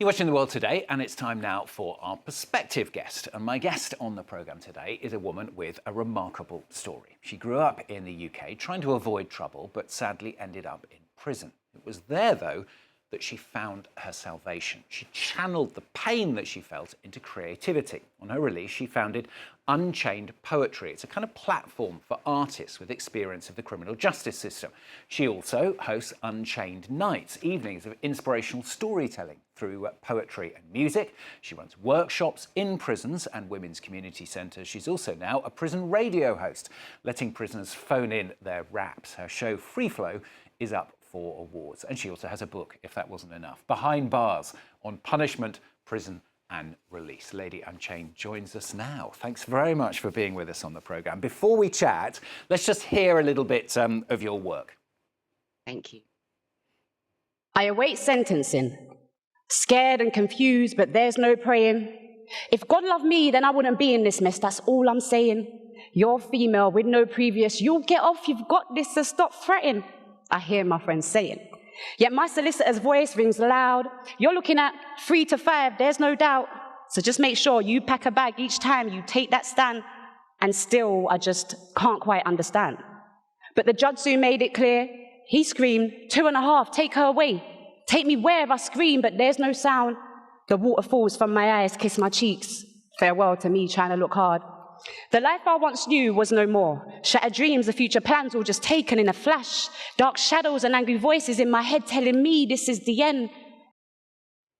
You're watching The World Today, and it's time now for our perspective guest. And my guest on the programme today is a woman with a remarkable story. She grew up in the UK, trying to avoid trouble, but sadly ended up in prison. It was there, though, that she found her salvation. She channeled the pain that she felt into creativity. On her release, she founded Unchained Poetry. It's a kind of platform for artists with experience of the criminal justice system. She also hosts Unchained Nights, evenings of inspirational storytelling through poetry and music. She runs workshops in prisons and women's community centres. She's also now a prison radio host, letting prisoners phone in their raps. Her show, Free Flow, is up for awards. And she also has a book, if that wasn't enough, Behind Bars, on punishment, prison and release. Lady Unchained joins us now. Thanks very much for being with us on the programme. Before we chat, let's just hear a little bit of your work. Thank you. I await sentencing, scared and confused, but there's no praying. If God loved me, then I wouldn't be in this mess, that's all I'm saying. You're female with no previous, you'll get off, you've got this, so stop fretting. I hear my friends saying. Yet my solicitor's voice rings loud. You're looking at 3 to 5, there's no doubt. So just make sure you pack a bag each time you take that stand. And still, I just can't quite understand. But the judge soon made it clear. He screamed, 2.5, take her away. Take me where I scream, but there's no sound. The water falls from my eyes, kiss my cheeks. Farewell to me trying to look hard. The life I once knew was no more. Shattered dreams, the future plans all just taken in a flash. Dark shadows and angry voices in my head telling me this is the end.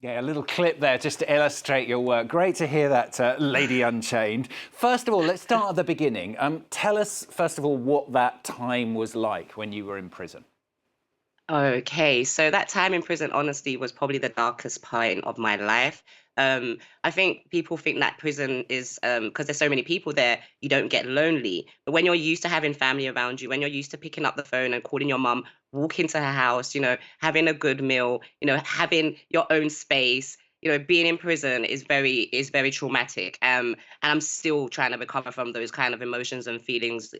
Yeah, a little clip there just to illustrate your work. Great to hear that, Lady Unchained. First of all, let's start at the beginning. Tell us, first of all, what that time was like when you were in prison. Okay, so that time in prison, honestly, was probably the darkest point of my life. I think people think that prison is, because there's so many people there, you don't get lonely. But when you're used to having family around you, when you're used to picking up the phone and calling your mum, walking to her house, having a good meal, having your own space, being in prison is very traumatic. And I'm still trying to recover from those kind of emotions and feelings.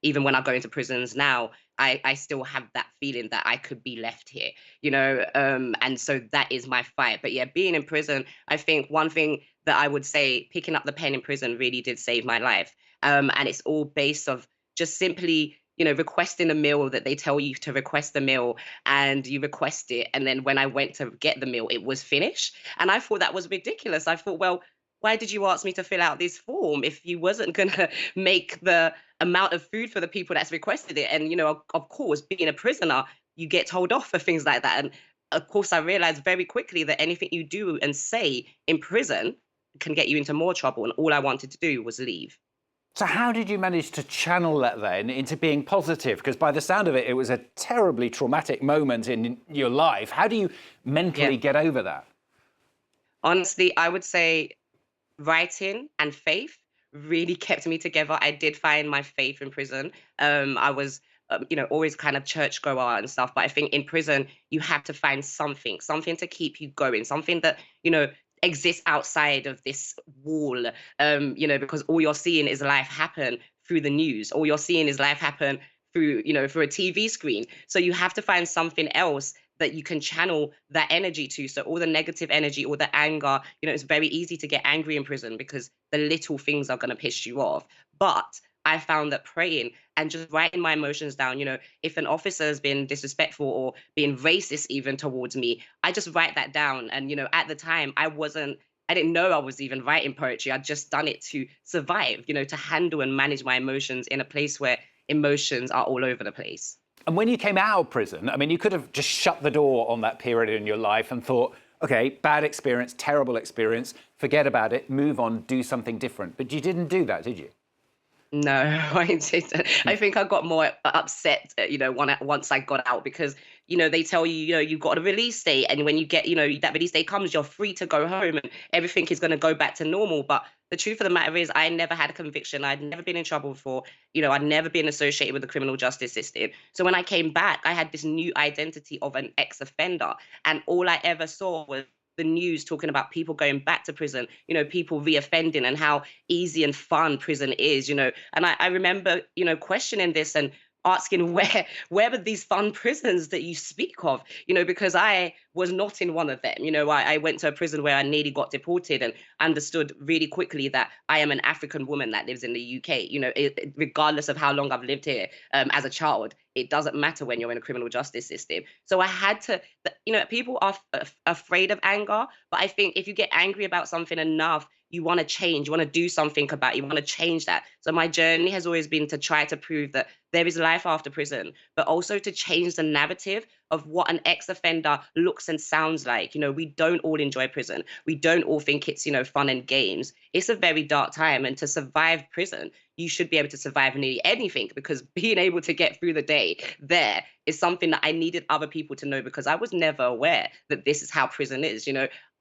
Even when I go into prisons now, I still have that feeling that I could be left here, and so that is my fight. But yeah, being in prison, I think one thing that I would say, picking up the pen in prison really did save my life. And it's all based of just simply, requesting a meal that they tell you to request the meal and you request it. And then when I went to get the meal, it was finished. And I thought that was ridiculous. I thought, well, why did you ask me to fill out this form if you wasn't going to make the amount of food for the people that's requested it? And, of course, being a prisoner, you get told off for things like that. And of course, I realized very quickly that anything you do and say in prison can get you into more trouble. And all I wanted to do was leave. So how did you manage to channel that then into being positive? Because by the sound of it, it was a terribly traumatic moment in your life. How do you mentally get over that? Honestly, I would say writing and faith really kept me together. I did find my faith in prison. I was, always kind of churchgoer and stuff. But I think in prison, you have to find something to keep you going, something that, exists outside of this wall, because all you're seeing is life happen through the news. All you're seeing is life happen through, through a TV screen. So you have to find something else that you can channel that energy to. So all the negative energy, all the anger, it's very easy to get angry in prison because the little things are going to piss you off. But I found that praying and just writing my emotions down, if an officer has been disrespectful or being racist even towards me, I just write that down. And, at the time I didn't know I was even writing poetry. I'd just done it to survive, to handle and manage my emotions in a place where emotions are all over the place. And when you came out of prison, you could have just shut the door on that period in your life and thought, okay, bad experience, terrible experience, forget about it, move on, do something different. But you didn't do that, did you? No, I didn't. I think I got more upset, once I got out because, they tell you, you've got a release date. And when you get, that release date comes, you're free to go home and everything is going to go back to normal. But the truth of the matter is I never had a conviction. I'd never been in trouble before. I'd never been associated with the criminal justice system. So when I came back, I had this new identity of an ex-offender. And all I ever saw was the news talking about people going back to prison, people reoffending and how easy and fun prison is, And I remember, questioning this and asking where are these fun prisons that you speak of? Because I was not in one of them. I went to a prison where I nearly got deported and understood really quickly that I am an African woman that lives in the UK. Regardless of how long I've lived here as a child, it doesn't matter when you're in a criminal justice system. So I had to, people are afraid of anger, but I think if you get angry about something enough, you want to change, you want to do something about it, you want to change that. So my journey has always been to try to prove that there is life after prison, but also to change the narrative of what an ex-offender looks and sounds like. We don't all enjoy prison. We don't all think it's, fun and games. It's a very dark time. And to survive prison, you should be able to survive nearly anything, because being able to get through the day there is something that I needed other people to know, because I was never aware that this is how prison is.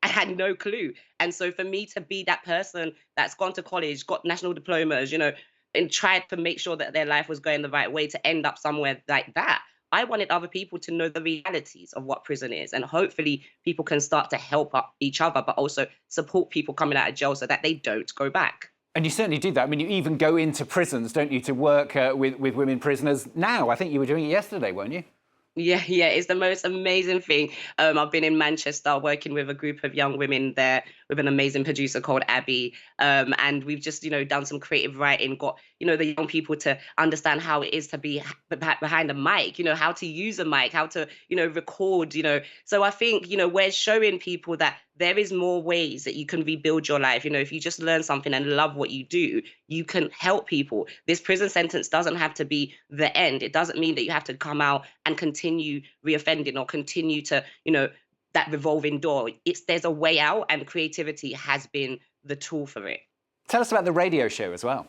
I had no clue. And so for me to be that person that's gone to college, got national diplomas, and tried to make sure that their life was going the right way to end up somewhere like that, I wanted other people to know the realities of what prison is. And hopefully people can start to help each other, but also support people coming out of jail so that they don't go back. And you certainly do that. I mean, you even go into prisons, don't you, to work with women prisoners now. I think you were doing it yesterday, weren't you? Yeah, it's the most amazing thing. I've been in Manchester working with a group of young women there with an amazing producer called Abby. And we've just, done some creative writing, got, the young people to understand how it is to be behind a mic, how to use a mic, how to, record, So I think, we're showing people that there is more ways that you can rebuild your life. If you just learn something and love what you do, you can help people. This prison sentence doesn't have to be the end. It doesn't mean that you have to come out and continue reoffending or continue to, that revolving door. There's a way out, and creativity has been the tool for it. Tell us about the radio show as well.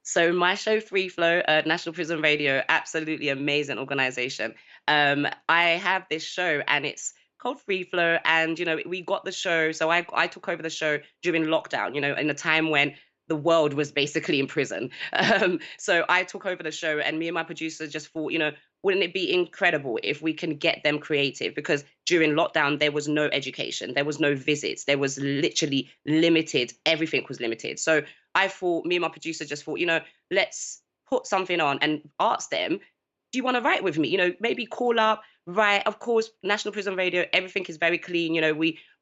So my show, Free Flow, National Prison Radio, absolutely amazing organization. I have this show and it's called Free Flow, and we got the show. So I took over the show during lockdown, in a time when the world was basically in prison. So I took over the show, and me and my producer just thought, wouldn't it be incredible if we can get them creative? Because during lockdown, there was no education, there was no visits, there was literally limited, everything was limited. So I thought, me and my producer just thought, let's put something on and ask them, do you want to write with me? Maybe call up, write. Of course, National Prison Radio, everything is very clean.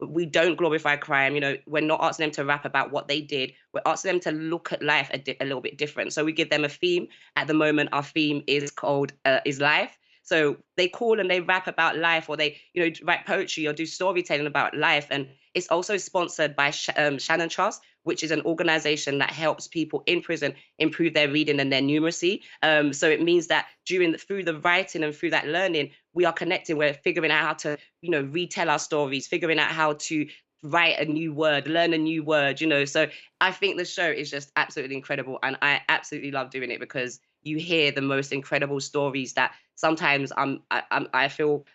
We don't glorify crime. We're not asking them to rap about what they did. We're asking them to look at life a little bit different. So we give them a theme. At the moment, our theme is called is life. So they call and they rap about life, or they, write poetry or do storytelling about life. And it's also sponsored by Shannon Trust, which is an organization that helps people in prison improve their reading and their numeracy. So it means that through the writing and through that learning, we are connecting. We're figuring out how to, retell our stories, figuring out how to write a new word, learn a new word, So I think the show is just absolutely incredible. And I absolutely love doing it, because you hear the most incredible stories that sometimes I feel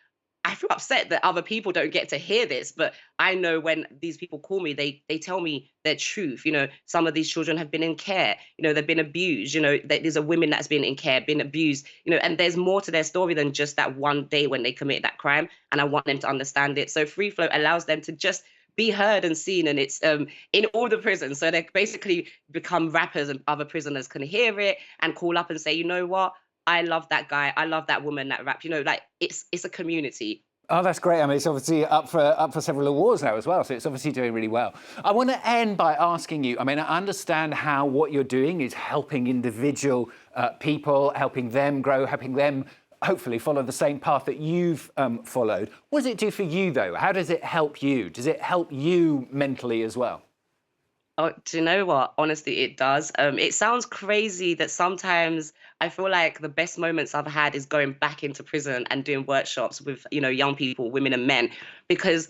upset that other people don't get to hear this, but I know when these people call me, they tell me their truth. Some of these children have been in care, they've been abused, there's a woman that's been in care, been abused, and there's more to their story than just that one day when they commit that crime. And I want them to understand it. So Free Flow allows them to just be heard and seen, and it's in all the prisons. So they basically become rappers, and other prisoners can hear it and call up and say, you know what? I love that guy. I love that woman that rap. It's a community. Oh, that's great. I mean, it's obviously up for several awards now as well, so it's obviously doing really well. I want to end by asking you, I mean, I understand how what you're doing is helping individual people, helping them grow, helping them hopefully follow the same path that you've followed. What does it do for you, though? How does it help you? Does it help you mentally as well? Oh, do you know what? Honestly, it does. It sounds crazy that sometimes I feel like the best moments I've had is going back into prison and doing workshops with, young people, women and men, because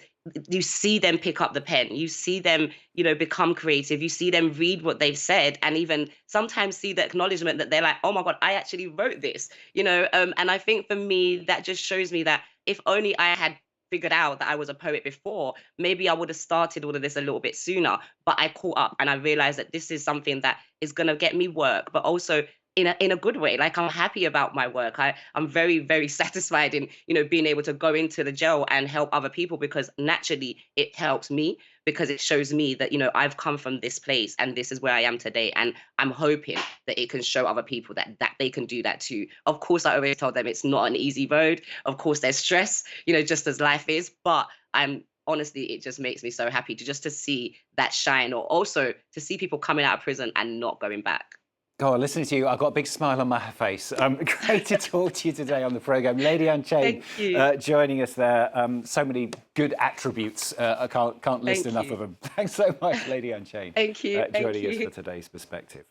you see them pick up the pen, you see them, become creative, you see them read what they've said, and even sometimes see the acknowledgement that they're like, oh my God, I actually wrote this, and I think for me, that just shows me that if only I had figured out that I was a poet before, maybe I would have started all of this a little bit sooner. But I caught up and I realized that this is something that is going to get me work, but also in a good way. Like, I'm happy about my work. I'm very, very satisfied in, being able to go into the jail and help other people, because naturally it helps me, because it shows me that, I've come from this place and this is where I am today. And I'm hoping that it can show other people that they can do that too. Of course, I always tell them it's not an easy road. Of course, there's stress, just as life is, but honestly, it just makes me so happy to see that shine, or also to see people coming out of prison and not going back. God, listening to you, I've got a big smile on my face. Great to talk to you today on the programme. Lady Unchained, joining us there. So many good attributes. I can't list enough of them. Thanks so much, Lady Unchained. Thank you. Joining us for today's Perspective.